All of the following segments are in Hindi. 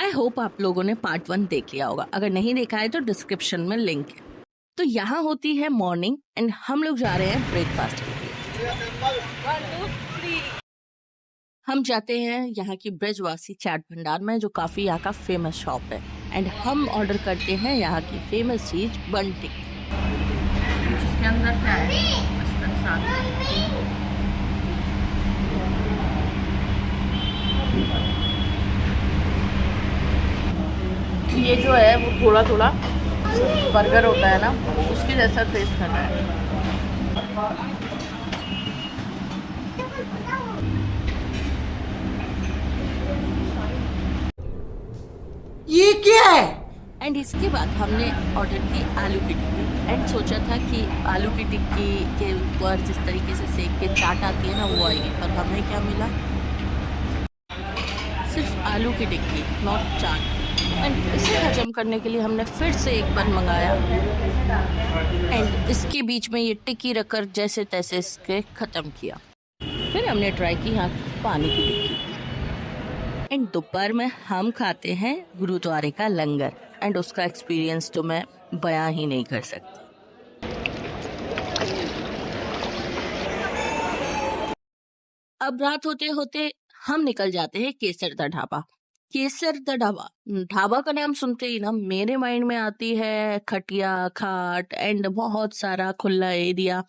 आई होप आप लोगों ने पार्ट 1 देख लिया होगा, अगर नहीं देखा है तो डिस्क्रिप्शन में लिंक है। तो यहाँ होती है मॉर्निंग एंड हम लोग जा रहे हैं ब्रेकफास्ट के लिए। हम जाते हैं यहाँ की ब्रजवासी चाट भंडार में, जो काफ़ी यहाँ का फेमस शॉप है, एंड हम ऑर्डर करते हैं यहाँ की फेमस चीज़ बन टिक्की, जिसके अंदर क्या है, मस्टर्ड साग। ये जो है वो थोड़ा थोड़ा बर्गर होता है ना, उसके जैसा टेस्ट कर रहा है। ये क्या है? एंड इसके बाद हमने ऑर्डर की आलू की टिक्की, एंड सोचा था कि आलू की टिक्की के ऊपर जिस तरीके से सेक के चाट आती है ना वो आएगी, पर हमें क्या मिला, सिर्फ आलू की टिक्की, नॉट चाट। एंड इसे हजम करने के लिए हमने फिर से एक बन मंगाया, एंड इसके बीच में ये टिक्की रखकर जैसे तैसे इसके ख़त्म किया। फिर हमने ट्राई की यहाँ की पानी की टिक्की। एंड दोपहर में हम खाते हैं गुरुद्वारे का लंगर, एंड उसका एक्सपीरियंस तो मैं बयां ही नहीं कर सकती। अब रात होते होते हम निकल जाते हैं केसर दा ढाबा। केसर दा ढाबा, ढाबा का नाम सुनते ही ना मेरे माइंड में आती है खटिया, खाट एंड बहुत सारा खुला एरिया।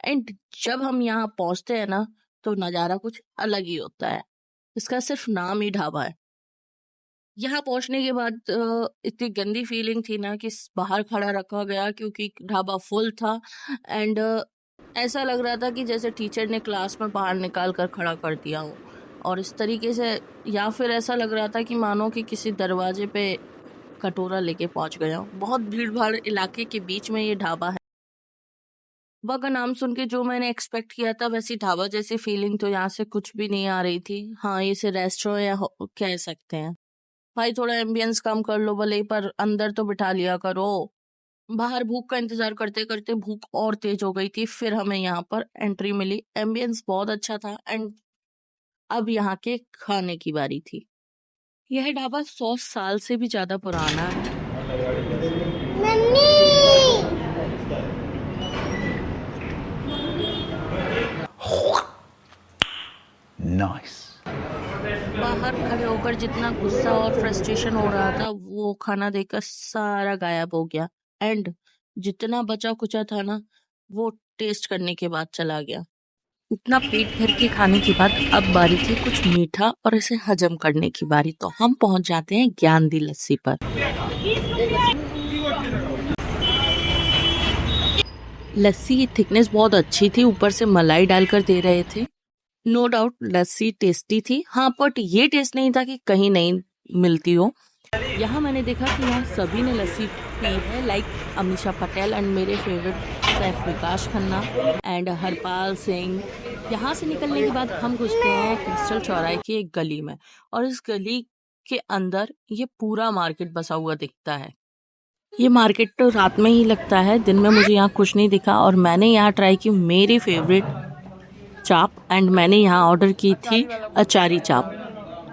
एंड जब हम यहाँ पहुंचते हैं ना तो नज़ारा कुछ अलग ही होता है। इसका सिर्फ नाम ही ढाबा है। यहाँ पहुंचने के बाद इतनी गंदी फीलिंग थी ना कि बाहर खड़ा रखा गया, क्योंकि ढाबा फुल था। एंड ऐसा लग रहा था कि जैसे टीचर ने क्लास में बाहर निकाल कर खड़ा कर दिया हो, और इस तरीके से, या फिर ऐसा लग रहा था कि मानो कि किसी दरवाजे पे कटोरा लेके पहुंच गया हो। बहुत भीड़ भाड़ इलाके के बीच में ये ढाबा है। ढाबा का नाम सुन के जो मैंने एक्सपेक्ट किया था वैसी ढाबा जैसी फीलिंग तो यहाँ से कुछ भी नहीं आ रही थी। हाँ, इसे रेस्टोरेंट या कह सकते हैं। भाई थोड़ा एम्बियंस कम कर लो भले, पर अंदर तो बिठा लिया करो। बाहर भूख का इंतजार करते करते भूख और तेज हो गई थी, फिर हमें यहाँ पर एंट्री मिली। एम्बियंस बहुत अच्छा था, एंड अब यहाँ के खाने की बारी थी। यह ढाबा 100 साल से भी ज्यादा पुराना है। Nice. बाहर खड़े होकर जितना गुस्सा और फ्रस्ट्रेशन हो रहा था वो खाना देखकर सारा गायब हो गया, एंड जितना बचा कुचा था ना वो टेस्ट करने के बाद चला गया। इतना पेट भर के खाने के बाद अब बारी थी कुछ मीठा और इसे हजम करने की बारी। तो हम पहुंच जाते हैं ज्ञानदी लस्सी पर। लस्सी की थिकनेस बहुत अच्छी थी, ऊपर से मलाई डालकर दे रहे थे। नो डाउट लस्सी टेस्टी थी, हाँ, बट ये टेस्ट नहीं था कि कहीं नहीं मिलती हो। यहाँ मैंने देखा कि यहाँ सभी ने लस्सी पी है, लाइक अमीषा पटेल एंड मेरे favourite chef Vikas Khanna and Harpal Singh. यहाँ से निकलने के बाद हम घुसते हैं क्रिस्टल चौराहे की एक गली में, और इस गली के अंदर ये पूरा मार्केट बसा हुआ दिखता है। ये मार्केट तो रात में ही लगता है, दिन में मुझे यहाँ कुछ नहीं दिखा। और मैंने यहाँ ट्राई की मेरी फेवरेट चाप, एंड मैंने यहाँ ऑर्डर की थी अचारी चाप।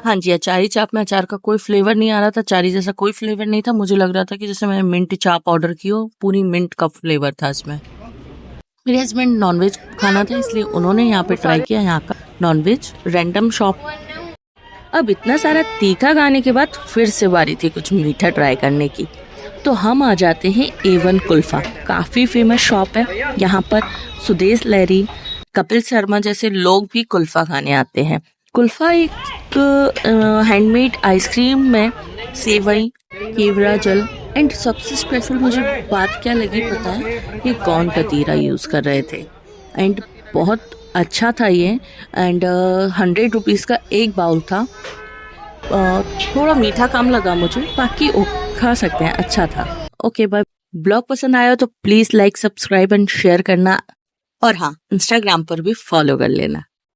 हाँ जी, अचारी चाप में अचार का कोई फ्लेवर नहीं आ रहा था, अचारी जैसा कोई फ्लेवर नहीं था। मुझे लग रहा था कि जैसे मैंने मिंट चाप ऑर्डर की हो, पूरी मिंट का फ्लेवर था इसमें। मेरे हस्बैंड नॉनवेज खाना था, इसलिए उन्होंने यहाँ पे ट्राई किया यहाँ का नॉनवेज रैंडम शॉप। अब इतना सारा तीखा खाने के बाद फिर से बारी थी कुछ मीठा ट्राई करने की। तो हम आ जाते हैं A1 कुल्फा, काफ़ी फेमस शॉप है। यहाँ पर सुदेश लहरी, कपिल शर्मा जैसे लोग भी कुल्फा खाने आते हैं। कुल्फा एक हैंडमेड आइसक्रीम में सेवई, केवड़ा जल, एंड सबसे स्पेशल मुझे बात क्या लगी पता है, ये कौन कतीरा यूज़ कर रहे थे, एंड बहुत अच्छा था ये। एंड 100 रुपीज़ का एक बाउल था। थोड़ा मीठा कम लगा मुझे, बाकी खा सकते हैं, अच्छा था। Okay bye. ब्लॉग पसंद आया तो please like, subscribe and share करना, और हाँ, इंस्टाग्राम पर भी फॉलो कर लेना।